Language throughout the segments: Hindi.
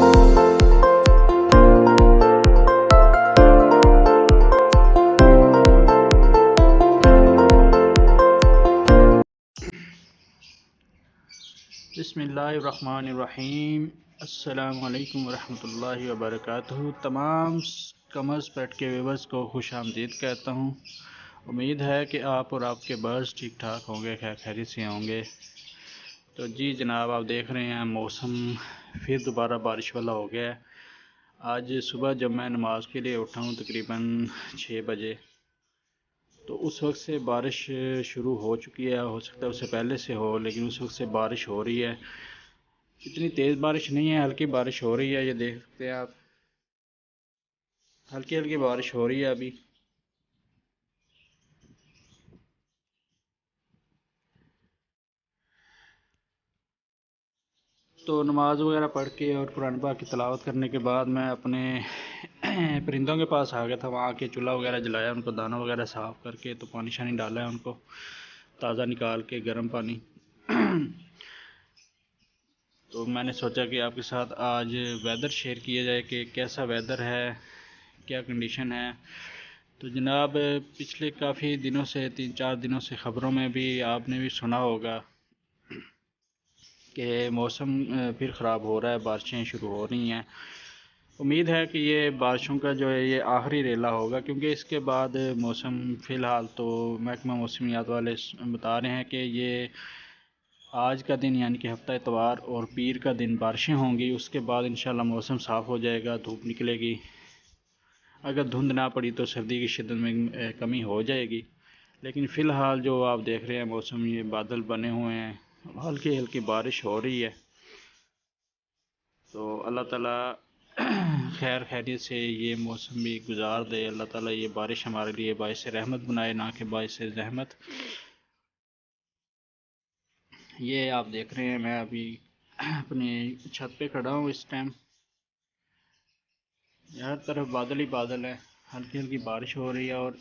बिस्मिल्लाहिर्रहमानिर्रहीम। अस्सलामुअलैकुम वरहमतुल्लाहि वबरकातुहू। तमाम कमर्स पेट के व्यूवर्स को खुश आमदीद कहता हूँ। उम्मीद है कि आप और आपके बर्ड्स ठीक ठाक होंगे, खैर खैरियत से होंगे। तो जी जनाब, आप देख रहे हैं मौसम फिर दोबारा बारिश वाला हो गया है। आज सुबह जब मैं नमाज के लिए उठा हूँ तकरीबन 6 बजे, तो उस वक्त से बारिश शुरू हो चुकी है। हो सकता है उससे पहले से हो, लेकिन उस वक्त से बारिश हो रही है। इतनी तेज़ बारिश नहीं है, हल्की बारिश हो रही है। ये देख सकते हैं आप, हल्की हल्की बारिश हो रही है अभी। तो नमाज वगैरह पढ़ के और कुरान पाक की तिलावत करने के बाद मैं अपने परिंदों के पास आ गया था। वहाँ के चूल्हा वगैरह जलाया, उनको दाना वगैरह साफ़ करके तो पानी शानी डाला है उनको, ताज़ा निकाल के गर्म पानी। तो मैंने सोचा कि आपके साथ आज वेदर शेयर किया जाए कि कैसा वेदर है, क्या कंडीशन है। तो जनाब, पिछले काफ़ी दिनों से, 3-4 दिनों से ख़बरों में भी आपने भी सुना होगा कि मौसम फिर ख़राब हो रहा है, बारिशें शुरू हो रही हैं। उम्मीद है कि ये बारिशों का जो है ये आखिरी रेला होगा, क्योंकि इसके बाद मौसम फ़िलहाल तो महकमा मौसमियात वाले बता रहे हैं कि ये आज का दिन यानी कि हफ्ता इतवार और पीर का दिन बारिशें होंगी। उसके बाद इंशाल्लाह मौसम साफ़ हो जाएगा, धूप निकलेगी। अगर धुंध ना पड़ी तो सर्दी की शिद्दत में कमी हो जाएगी। लेकिन फ़िलहाल जो आप देख रहे हैं मौसम, ये बादल बने हुए हैं, हल्की हल्की बारिश हो रही है। तो अल्लाह ताला खैर खैरियत से ये मौसम भी गुजार दे। अल्लाह ताला ये बारिश हमारे लिए बाइस रहमत बनाए, ना कि बाइस रहमत। ये आप देख रहे हैं मैं अभी अपनी छत पे खड़ा हूँ इस टाइम। हर तरफ बादल ही बादल है, हल्की हल्की बारिश हो रही है और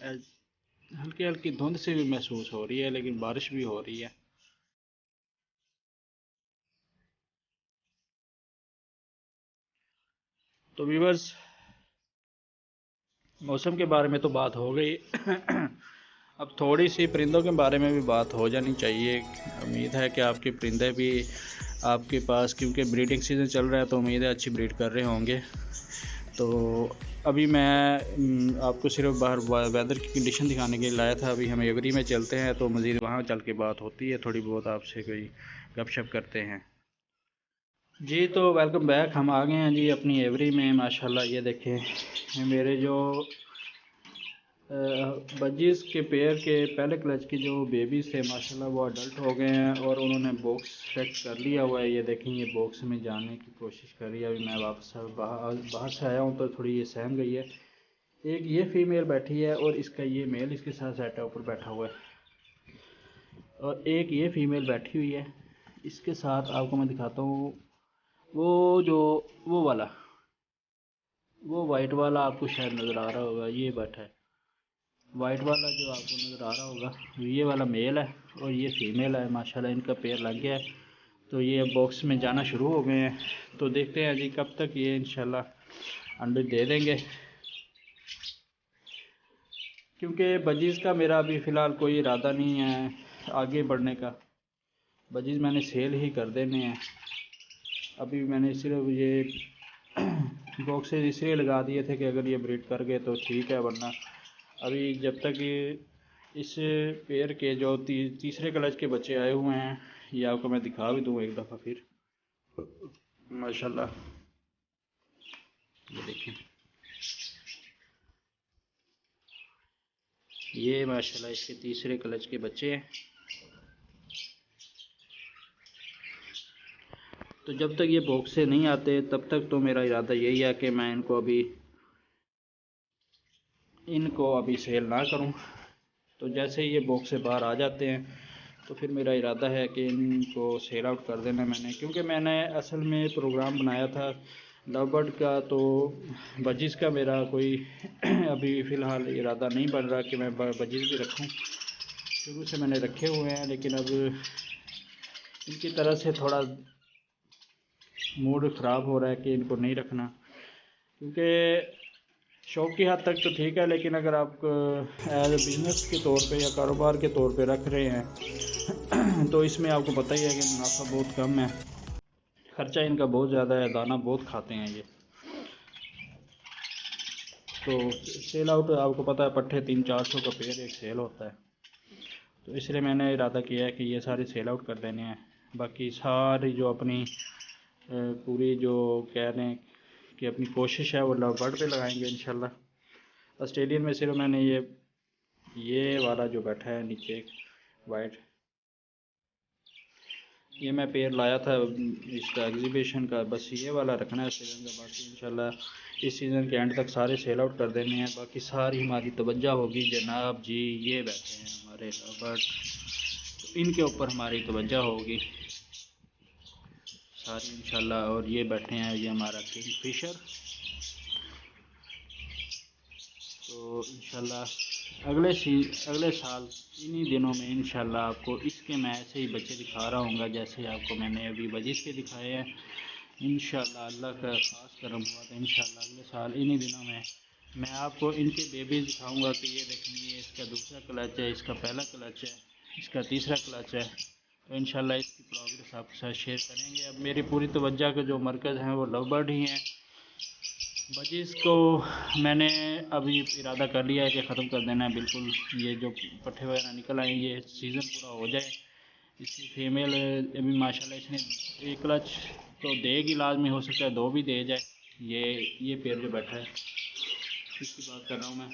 हल्की हल्की धुंध से भी महसूस हो रही है, लेकिन बारिश भी हो रही है। तो व्यूवर्स, मौसम के बारे में तो बात हो गई। अब थोड़ी सी परिंदों के बारे में भी बात हो जानी चाहिए। उम्मीद है कि आपके परिंदे भी आपके पास, क्योंकि ब्रीडिंग सीज़न चल रहा है, तो उम्मीद है अच्छी ब्रीड कर रहे होंगे। तो अभी मैं आपको सिर्फ बाहर वेदर की कंडीशन दिखाने के लिए लाया था। अभी हम एवरी में चलते हैं, तो मज़ीद वहाँ चल के बात होती है, थोड़ी बहुत आपसे कोई गपशप करते हैं। जी तो वेलकम बैक। हम आ गए हैं जी अपनी एवरी में। माशाल्लाह ये देखें, मेरे जो बजीज़ के पेयर के पहले क्लच के जो बेबीज़ थे, माशाल्लाह वो अडल्ट हो गए हैं और उन्होंने बॉक्स सेट कर लिया हुआ है। ये देखें, ये बॉक्स में जाने की कोशिश कर रही है। अभी मैं वापस बाहर से आया हूँ तो थोड़ी ये सहम गई है। एक ये फीमेल बैठी है और इसका ये मेल इसके साथ सेट है, ऊपर बैठा हुआ है। और एक ये फीमेल बैठी हुई है, इसके साथ आपको मैं दिखाता हूँ। वो जो वो वाला, वो वाइट वाला आपको शायद नज़र आ रहा होगा, ये बैठा है। वाइट वाला जो आपको नज़र आ रहा होगा, ये वाला मेल है और ये फीमेल है। माशाल्लाह इनका पेयर लग गया है। तो ये अब बॉक्स में जाना शुरू हो गए हैं। तो देखते हैं जी कब तक ये इंशाल्लाह अंडे दे देंगे, क्योंकि बजीज़ का मेरा अभी फ़िलहाल कोई इरादा नहीं है आगे बढ़ने का। बजीज़ मैंने सेल ही कर देने हैं। अभी मैंने सिर्फ ये बॉक्सेस इसलिए लगा दिए थे कि अगर ये ब्रीड कर गए तो ठीक है, वरना अभी जब तक ये इस पेयर के जो तीसरे क्लच के बच्चे आए हुए हैं, ये आपको मैं दिखा भी दूँ एक दफ़ा फिर। माशाल्लाह ये देखें, ये माशाल्लाह इसके तीसरे क्लच के बच्चे हैं। तो जब तक ये बॉक्स से नहीं आते तब तक तो मेरा इरादा यही है कि मैं इनको अभी सेल ना करूं। तो जैसे ही ये बॉक्स से बाहर आ जाते हैं तो फिर मेरा इरादा है कि इनको सेल आउट कर देना मैंने, क्योंकि मैंने असल में प्रोग्राम बनाया था लव बर्ड का। तो बजीज़ का मेरा कोई अभी फ़िलहाल इरादा नहीं बन रहा कि मैं बजीज़ भी रखूं। शुरू से मैंने रखे हुए हैं, लेकिन अब इनकी तरह से थोड़ा मूड ख़राब हो रहा है कि इनको नहीं रखना, क्योंकि शौक की हद तक तो ठीक है, लेकिन अगर आप एज ए बिज़नेस के तौर पे या कारोबार के तौर पे रख रहे हैं तो इसमें आपको पता ही है कि मुनाफा बहुत कम है, ख़र्चा इनका बहुत ज़्यादा है, दाना बहुत खाते हैं ये। तो सेल आउट आपको पता है पट्ठे 300-400 का पेयर एक सेल होता है, तो इसलिए मैंने इरादा किया है कि ये सारे सेल आउट कर देने हैं। बाकी सारी जो अपनी पूरी जो कह रहे हैं कि अपनी कोशिश है वो लवबर्ड पे लगाएंगे इंशाल्लाह। ऑस्ट्रेलियन में सिर्फ मैंने ये वाला जो बैठा है नीचे वाइट, ये मैं पेयर लाया था इसका एग्जीबिशन का, बस ये वाला रखना है सीज़न का। बाकी इंशाल्लाह इस सीज़न के एंड तक सारे सेल आउट कर देने हैं। बाकी सारी हमारी तवज्जो होगी जनाब जी, ये बैठे हैं हमारे लवबर्ड, तो इनके ऊपर हमारी तवज्जो होगी सारी इंशाल्लाह। और ये बैठे हैं ये हमारा किंग फिशर, तो इंशाल्लाह अगले साल इन्हीं दिनों में इंशाल्लाह आपको इसके मैं ऐसे ही बच्चे दिखा रहा हूँगा जैसे आपको मैंने अभी वजिस के दिखाए हैं। इंशाल्लाह अल्लाह का ख़ास करम हुआ तो इंशाल्लाह अगले साल इन्हीं दिनों में मैं आपको इनके बेबीज़ दिखाऊंगा कि ये देखेंगे इसका दूसरा क्लच है, इसका पहला क्लच है, इसका तीसरा क्लच है। तो इंशाल्लाह इसकी प्रोग्रेस आपके साथ शेयर करेंगे। अब मेरी पूरी तवज्जो के जो मरकज़ हैं वो लवबर्ड ही हैं। बजीज़ को मैंने अभी इरादा कर लिया है कि ख़त्म कर देना है बिल्कुल। ये जो पट्ठे वगैरह निकल आए ये सीज़न पूरा हो जाए। इसकी फीमेल अभी माशाल्लाह इसने एक क्लच तो देगी लाजमी, हो सकता है 2 भी दे जाए। ये पेयर जो बैठा है इसकी बात कर रहा हूँ मैं।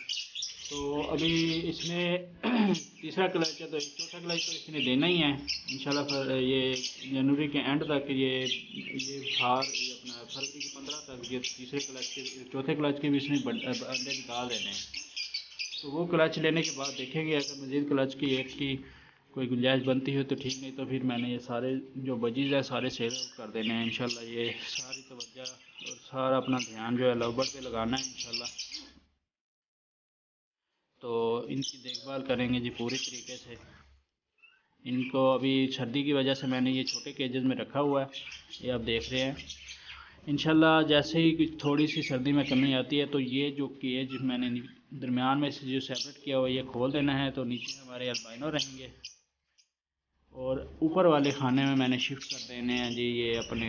तो अभी इसमें तीसरा क्लच है, तो चौथा क्लच तो इसने देना ही है इंशाल्लाह। फिर ये जनवरी के एंड तक ये अपना फरवरी के 15 तक ये तीसरे क्लच के चौथे क्लच के भी इसने अंडे निकाल देने हैं। तो वो क्लच लेने के बाद देखेंगे अगर मज़ीद क्लच की एक की कोई गुंजाइश बनती है तो ठीक, नहीं तो फिर मैंने ये सारे जो बजीज़ है सारे सेल आउट कर देने हैं इंशाल्लाह। ये सारी तवज्जो और सारा अपना ध्यान जो है लवबर्ड पे लगाना है इंशाल्लाह। तो इनकी देखभाल करेंगे जी पूरी तरीके से। इनको अभी सर्दी की वजह से मैंने ये छोटे केजेस में रखा हुआ है, ये आप देख रहे हैं। इंशाल्लाह जैसे ही थोड़ी सी सर्दी में कमी आती है तो ये जो केज मैंने दरमियान में से जो सेपरेट किया हुआ ये खोल देना है, तो नीचे हमारे अल्बाइनो रहेंगे और ऊपर वाले खाने में मैंने शिफ्ट कर देने हैं जी ये अपने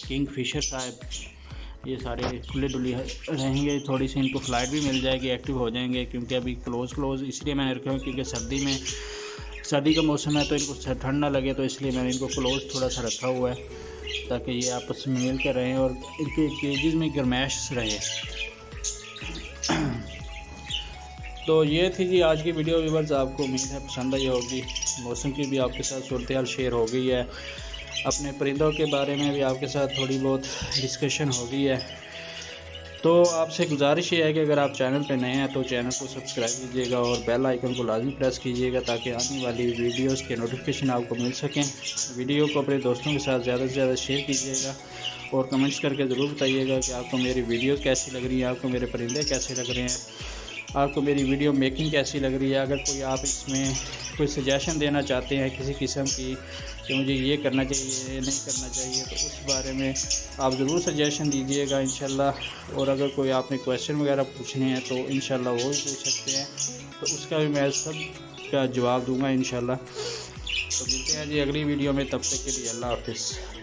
किंग फिशर साहब। ये सारे खुले डुली रहेंगे, थोड़ी सी इनको फ्लाइट भी मिल जाएगी, एक्टिव हो जाएंगे। क्योंकि अभी क्लोज इसलिए मैंने रखा है क्योंकि सर्दी का मौसम है तो इनको ठंड ना लगे, तो इसलिए मैंने इनको क्लोज थोड़ा सा रखा हुआ है ताकि ये आपस में मिल कर रहें और इनके केजेस में गर्माइश रहे। तो ये थी जी आज की वीडियो व्यूअर्स, आपको उम्मीद है पसंद आई होगी। मौसम की भी आपके साथ सूरत हाल शेयर हो गई है, अपने परिंदों के बारे में भी आपके साथ थोड़ी बहुत डिस्कशन हो गई है। तो आपसे गुजारिश ये है कि अगर आप चैनल पे नए हैं तो चैनल को सब्सक्राइब कीजिएगा और बेल आइकन को लाजमी प्रेस कीजिएगा ताकि आने वाली वीडियोस के नोटिफिकेशन आपको मिल सकें। वीडियो को अपने दोस्तों के साथ ज़्यादा से ज़्यादा शेयर कीजिएगा और कमेंट्स करके ज़रूर बताइएगा कि आपको मेरी वीडियो कैसी लग रही है, आपको मेरे परिंदे कैसे लग रहे हैं, आपको मेरी वीडियो मेकिंग कैसी लग रही है। अगर कोई आप इसमें कोई सजेशन देना चाहते हैं किसी किस्म की कि मुझे ये करना चाहिए, ये नहीं करना चाहिए, तो उस बारे में आप ज़रूर सजेशन दीजिएगा इंशाल्लाह। और अगर कोई आपने क्वेश्चन वगैरह पूछने हैं तो इंशाल्लाह वो भी पूछ सकते हैं, तो उसका भी मैं सब का जवाब दूंगा इंशाल्लाह। तो मिलते हैं जी अगली वीडियो में, तब तक के लिए अल्लाह हाफ़िज़।